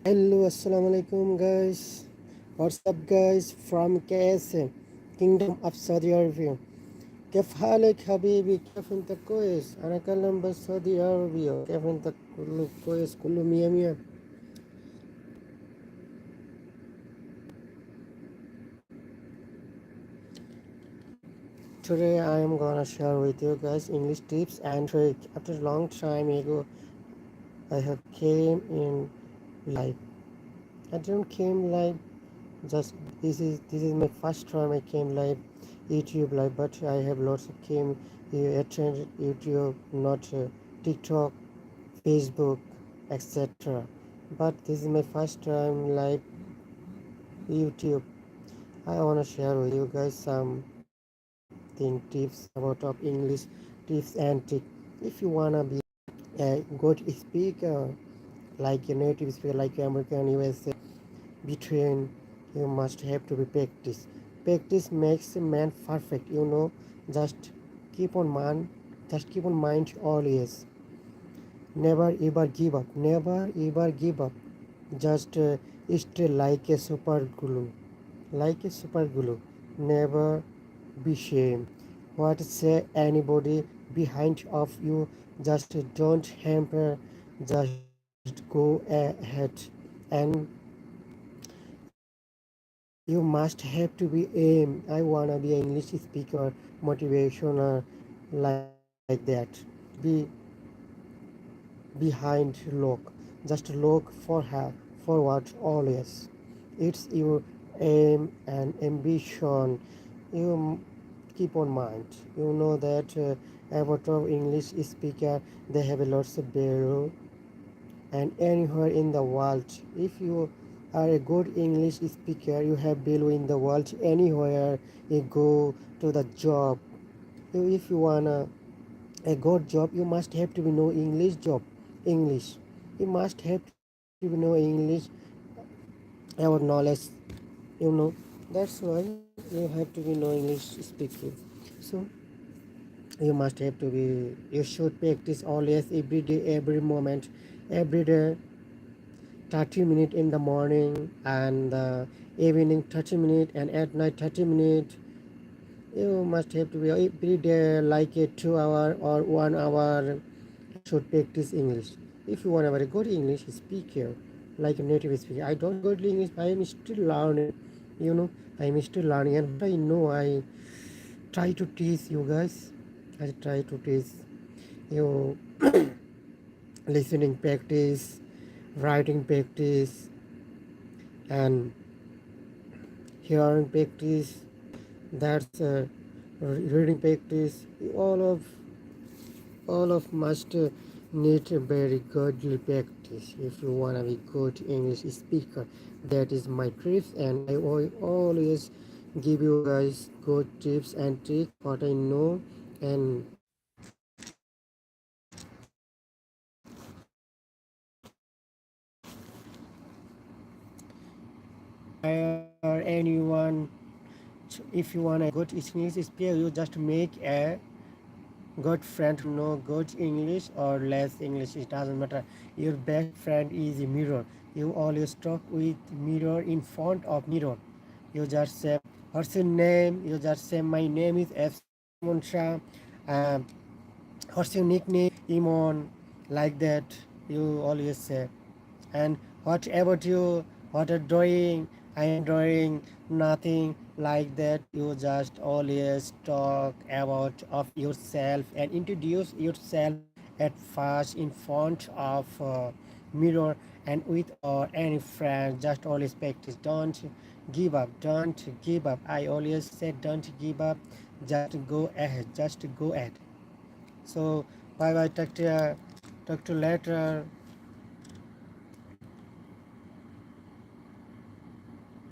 Hello, assalamu alaikum guys. What's up guys from KSA, Kingdom of Saudi Arabia. كيف حالك حبيبي؟ كيف انت كويس؟ انا اكلم بس سعودي عربية. كيف انت؟ كله كويس، كله مية مية. Today I am gonna share with you guys English tips and trick. After a long time ago I have came in live. I didn't came live, just this is my first time I came live YouTube live, but I have lots of came attended YouTube, not TikTok, Facebook, etc. But this is my first time live YouTube. I want to share with you guys something tips about of English tips and trick. If you wanna be a good speaker, like a native speaker, like American, USA, between you must have to be practice. Practice makes a man perfect. Just keep on mind. Just keep on mind always. Never ever give up. Never ever give up. Just stay like a super glue. Like a super glue. Never be shame. What say anybody behind of you? Just don't hamper. Just go ahead and you must have to be aim. I wanna be an English speaker, motivational, like that. Be behind look. Just look for her forward always. It's your aim and ambition. You keep on mind. You know that a lot of English speaker they have a lots of value and anywhere in the world. If you are a good English speaker, you have value in the world anywhere you go to the job. If you wanna a good job, you must have to be know English job. English. You must have to be know English about knowledge. That's why you have to be know English speaking. So you must have to be. You should practice always, every day, every moment, every day. 30 minutes in the morning and the evening 30 minutes and at night 30 minutes. You must have to be every day like a 2 hour or 1 hour should practice English. If you want a very good English speaker, like a native speaker, I don't good English, I am still learning. I am still learning, and I know I try to teach you guys. I try to teach you listening practice, writing practice, and hearing practice. That's reading practice. All of must need a very good practice if you wanna be good English speaker. That is my tips, and I will always give you guys good tips and tricks what I know. And or anyone, if you want a good English speaker, you just make a good friend who know good English or less English, it doesn't matter. Your best friend is a mirror. You always talk with mirror in front of mirror. You just say, what's your name? You just say, my name is F. Shah. uh, what's your nickname? EMON. Like that you always say. And what about you? What are doing? I am doing nothing, like that. You just always talk about of yourself and introduce yourself at first in front of mirror and with any friend. Just always practice. Don't give up. Don't give up. I always said don't give up. Just go ahead. Just go ahead. So bye bye. Talk to you later.